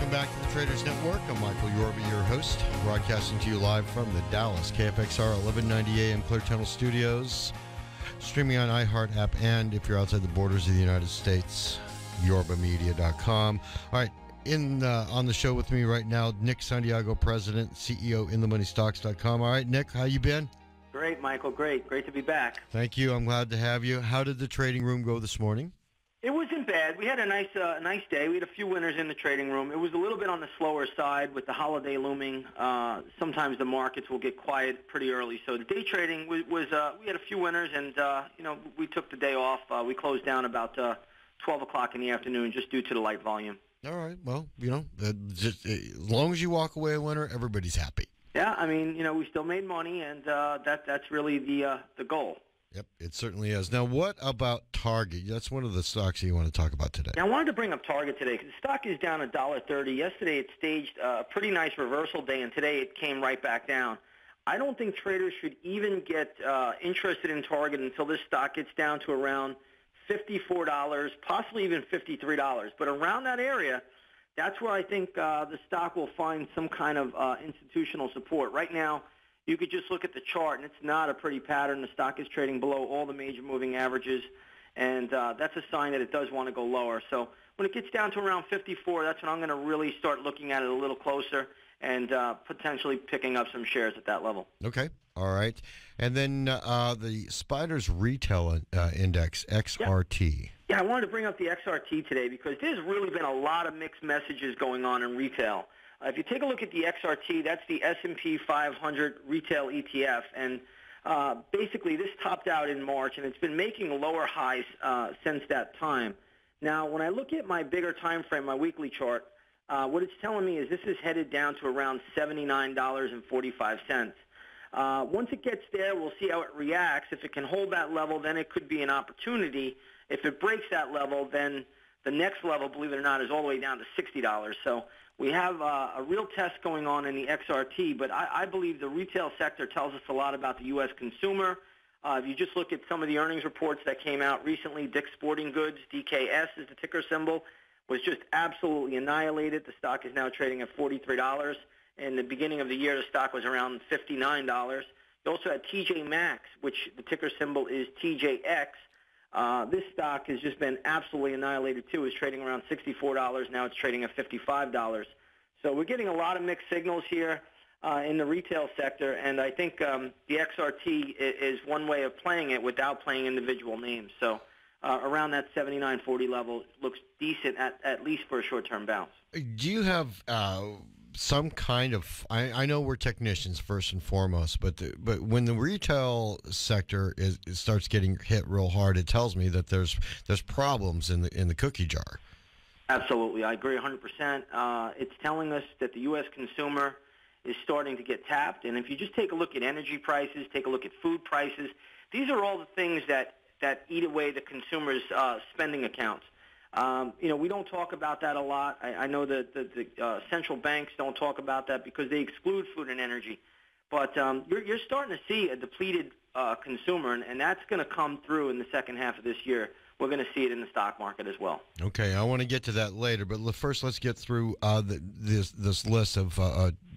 Welcome back to the Traders Network. I'm Michael Yorba, your host, broadcasting to you live from the Dallas KFXR 1190 AM Clear Tunnel Studios, streaming on iHeart app, and if you're outside the borders of the United States, yorbamedia.com. All right, on the show with me right now, Nick Santiago, President, CEO, InTheMoneyStocks.com. All right, Nick, how you been? Great, Michael. Great to be back. Thank you. I'm glad to have you. How did the trading room go this morning? It wasn't bad. We had a nice day. We had a few winners in the trading room. It was a little bit on the slower side with the holiday looming. Sometimes the markets will get quiet pretty early. So the day trading was we had a few winners, and we took the day off. We closed down about 12 o'clock in the afternoon just due to the light volume. All right. Well, just as long as you walk away a winner, everybody's happy. Yeah, I mean, we still made money, and that's really the goal. Yep, it certainly is. Now, what about Target? That's one of the stocks you want to talk about today. Yeah, I wanted to bring up Target today because the stock is down $1.30. Yesterday it staged a pretty nice reversal day, and today it came right back down. I don't think traders should even get interested in Target until this stock gets down to around $54, possibly even $53. But around that area, that's where I think the stock will find some kind of institutional support. Right now, you could just look at the chart, and it's not a pretty pattern. The stock is trading below all the major moving averages, and that's a sign that it does want to go lower. So when it gets down to around 54, that's when I'm going to really start looking at it a little closer and potentially picking up some shares at that level. Okay. All right. And then the Spiders Retail Index, XRT. Yeah, I wanted to bring up the XRT today because there's really been a lot of mixed messages going on in retail. If you take a look at the XRT, that's the S&P 500 retail ETF, and basically this topped out in March, and it's been making lower highs since that time. Now, when I look at my bigger time frame, my weekly chart, what it's telling me is this is headed down to around $79.45. Once it gets there, we'll see how it reacts. If it can hold that level, then it could be an opportunity. If it breaks that level, then the next level, believe it or not, is all the way down to $60. So we have a real test going on in the XRT, but I believe the retail sector tells us a lot about the U.S. consumer. If you just look at some of the earnings reports that came out recently, Dick's Sporting Goods, DKS is the ticker symbol, was just absolutely annihilated. The stock is now trading at $43. In the beginning of the year, the stock was around $59. You also had TJ Maxx, which the ticker symbol is TJX. This stock has just been absolutely annihilated, too. It's trading around $64. Now it's trading at $55. So we're getting a lot of mixed signals here in the retail sector, and I think the XRT is one way of playing it without playing individual names. So around that 79.40 level looks decent, at least for a short-term bounce. Do you have some kind of, I know we're technicians first and foremost, but when the retail sector starts getting hit real hard, it tells me that there's problems in the cookie jar. Absolutely, I agree 100%. It's telling us that the U.S. consumer is starting to get tapped, and if you just take a look at energy prices, take a look at food prices, these are all the things that eat away the consumer's spending accounts. We don't talk about that a lot. I know that the central banks don't talk about that because they exclude food and energy. But you're starting to see a depleted consumer, and that's going to come through in the second half of this year. We're going to see it in the stock market as well. Okay, I want to get to that later, but first let's get through this list of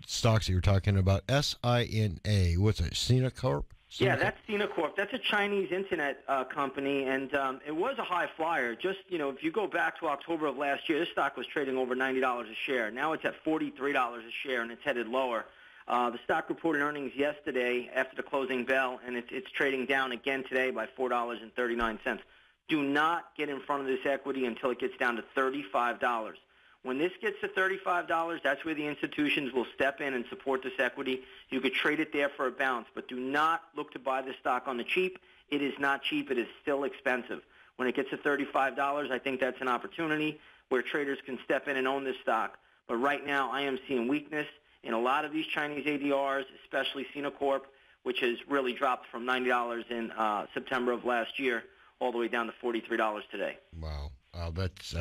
stocks that you're talking about. SINA, what's it, Sina Corp? Yeah, that's Sina Corp. That's a Chinese internet company, and it was a high flyer. Just, if you go back to October of last year, this stock was trading over $90 a share. Now it's at $43 a share, and it's headed lower. The stock reported earnings yesterday after the closing bell, and it's trading down again today by $4.39. Do not get in front of this equity until it gets down to $35. When this gets to $35, that's where the institutions will step in and support this equity. You could trade it there for a bounce, but do not look to buy this stock on the cheap. It is not cheap. It is still expensive. When it gets to $35, I think that's an opportunity where traders can step in and own this stock. But right now, I am seeing weakness in a lot of these Chinese ADRs, especially Sina Corp, which has really dropped from $90 in September of last year all the way down to $43 today. Wow. That's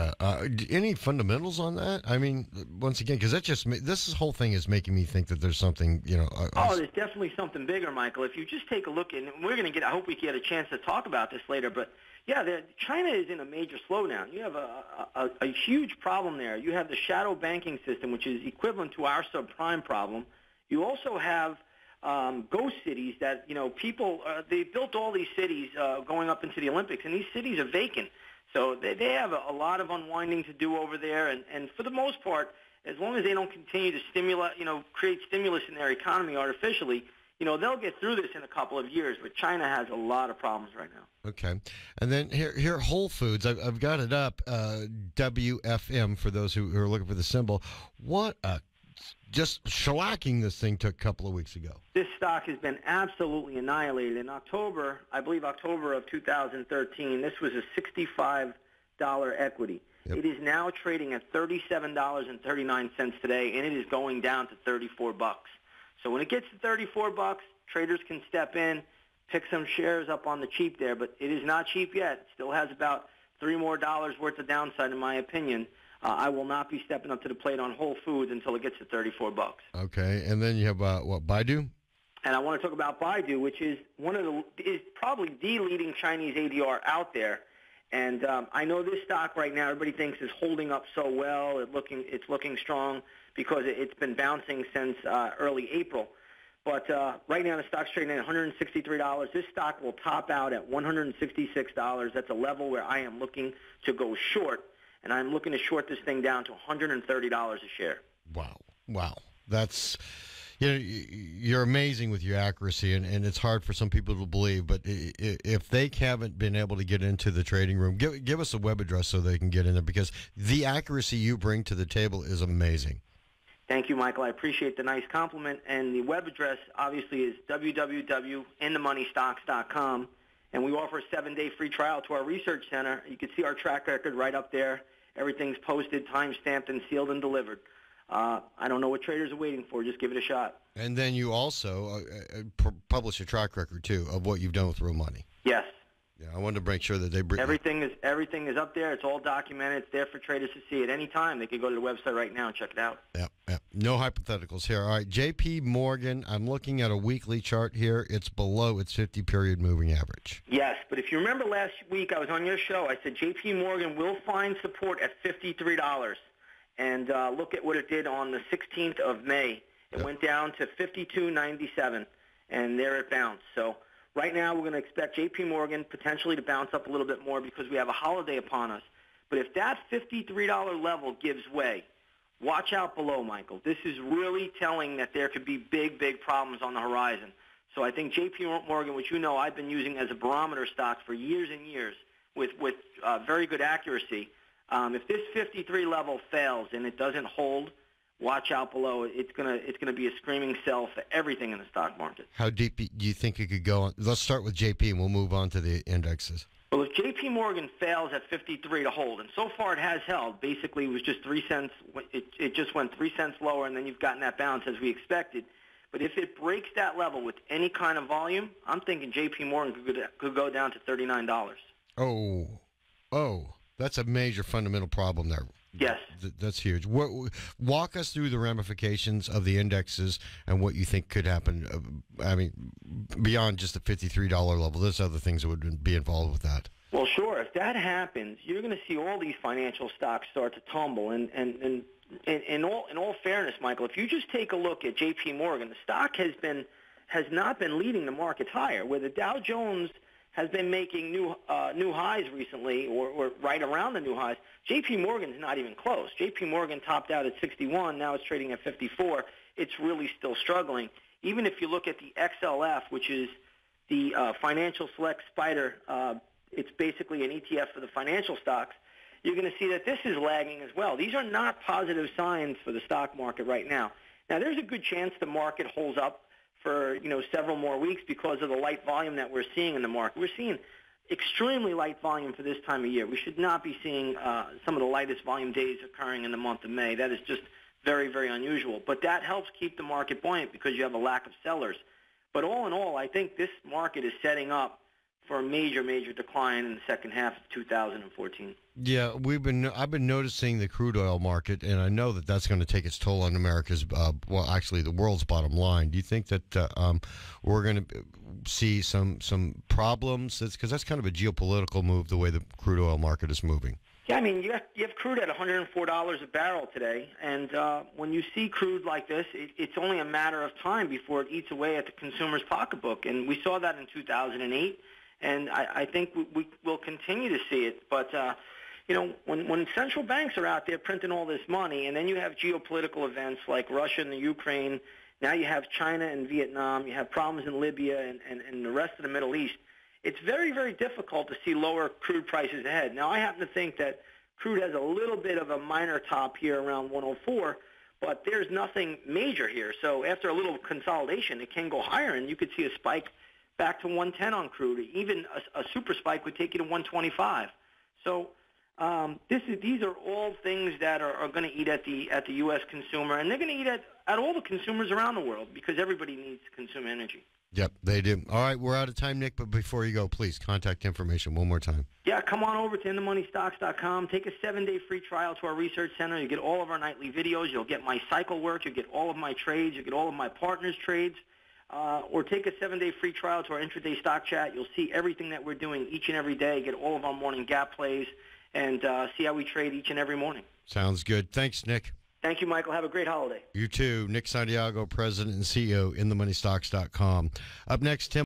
any fundamentals on that? I mean, once again, because this whole thing is making me think that there's something, There's definitely something bigger, Michael. If you just take a look, and we're going to get, I hope we get a chance to talk about this later, but yeah, China is in a major slowdown. You have a huge problem there. You have the shadow banking system, which is equivalent to our subprime problem. You also have ghost cities that, people, they built all these cities going up into the Olympics, and these cities are vacant. So they have a lot of unwinding to do over there, and for the most part, as long as they don't continue to create stimulus in their economy artificially, they'll get through this in a couple of years. But China has a lot of problems right now. Okay, and then here Whole Foods, I've got it up, WFM for those who are looking for the symbol. What just shellacking this thing took a couple of weeks ago. This stock has been absolutely annihilated. In October, I believe October of 2013, this was a $65 equity. Yep. It is now trading at $37.39 today, and it is going down to $34. So when it gets to $34, traders can step in, pick some shares up on the cheap there, but it is not cheap yet. It still has about $3 more worth of downside, in my opinion. I will not be stepping up to the plate on Whole Foods until it gets to $34. Okay, and then you have Baidu? And I want to talk about Baidu, which is is probably the leading Chinese ADR out there. And I know this stock right now, everybody thinks is holding up so well. It's looking strong because it's been bouncing since early April. But right now the stock's trading at $163. This stock will top out at $166. That's a level where I am looking to go short. And I'm looking to short this thing down to $130 a share. Wow. That's, you're amazing with your accuracy, and it's hard for some people to believe. But if they haven't been able to get into the trading room, give us a web address so they can get in there, because the accuracy you bring to the table is amazing. Thank you, Michael. I appreciate the nice compliment. And the web address, obviously, is www.inthemoneystocks.com. And we offer a 7-day free trial to our research center. You can see our track record right up there. Everything's posted, time-stamped, and sealed and delivered. I don't know what traders are waiting for. Just give it a shot. And then you also publish a track record, too, of what you've done with real money. Yes. Yeah, I wanted to make sure that they bring everything is up there. It's all documented. It's there for traders to see at any time. They can go to the website right now and check it out. Yeah. No hypotheticals here. All right, J.P. Morgan, I'm looking at a weekly chart here. It's below its 50-period moving average. Yes, but if you remember last week I was on your show, I said J.P. Morgan will find support at $53. And look at what it did on the 16th of May. It went down to $52.97, and there it bounced. So right now we're going to expect J.P. Morgan potentially to bounce up a little bit more because we have a holiday upon us. But if that $53 level gives way, watch out below, Michael. This is really telling that there could be big, big problems on the horizon. So I think J.P. Morgan, which I've been using as a barometer stock for years and years with very good accuracy, if this 53 level fails and it doesn't hold, watch out below. It's gonna be a screaming sell for everything in the stock market. How deep do you think it could go? Let's start with JP and we'll move on to the indexes. Well, if J.P. Morgan fails at 53 to hold, and so far it has held, basically it was just 3 cents. It just went 3 cents lower, and then you've gotten that bounce as we expected. But if it breaks that level with any kind of volume, I'm thinking J.P. Morgan could go down to $39. Oh, that's a major fundamental problem there. Yes. That's huge. Walk us through the ramifications of the indexes and what you think could happen. I mean, beyond just the $53 level, there's other things that would be involved with that. Well, sure. If that happens, you're going to see all these financial stocks start to tumble. And in all fairness, Michael, if you just take a look at J.P. Morgan, the stock has not been leading the markets higher, where the Dow Jones has been making new highs recently, or right around the new highs. J.P. Morgan's not even close. J.P. Morgan topped out at 61. Now it's trading at 54. It's really still struggling. Even if you look at the XLF, which is the Financial Select Spider, it's basically an ETF for the financial stocks, you're going to see that this is lagging as well. These are not positive signs for the stock market right now. Now, there's a good chance the market holds up for several more weeks because of the light volume that we're seeing in the market. We're seeing extremely light volume for this time of year. We should not be seeing some of the lightest volume days occurring in the month of May. That is just very, very unusual. But that helps keep the market buoyant because you have a lack of sellers. But all in all, I think this market is setting up for a major, major decline in the second half of 2014. Yeah, I've been noticing the crude oil market, and I know that that's going to take its toll on America's, well, actually, the world's bottom line. Do you think that we're going to see some problems? Because that's kind of a geopolitical move, the way the crude oil market is moving. Yeah, I mean, you have crude at $104 a barrel today, and when you see crude like this, it's only a matter of time before it eats away at the consumer's pocketbook, and we saw that in 2008, and I think we will continue to see it, but when central banks are out there printing all this money, and then you have geopolitical events like Russia and the Ukraine, now you have China and Vietnam, you have problems in Libya and the rest of the Middle East, it's very, very difficult to see lower crude prices ahead. Now, I happen to think that crude has a little bit of a minor top here around 104, but there's nothing major here. So after a little consolidation, it can go higher, and you could see a spike back to 110 on crude. Even a super spike would take you to 125. So these are all things that are going to eat at the U.S. consumer, and they're going to eat at all the consumers around the world because everybody needs to consume energy. Yep, they do. All right, we're out of time, Nick, but before you go, please, contact information one more time. Yeah, come on over to InTheMoneyStocks.com. Take a 7-day free trial to our research center. You get all of our nightly videos. You'll get my cycle work. You'll get all of my trades. You'll get all of my partners' trades. Or take a 7-day free trial to our intraday stock chat. You'll see everything that we're doing each and every day. Get all of our morning gap plays and see how we trade each and every morning. Sounds good. Thanks, Nick. Thank you, Michael. Have a great holiday. You too. Nick Santiago, President and CEO, InTheMoneyStocks.com. Up next, Tim.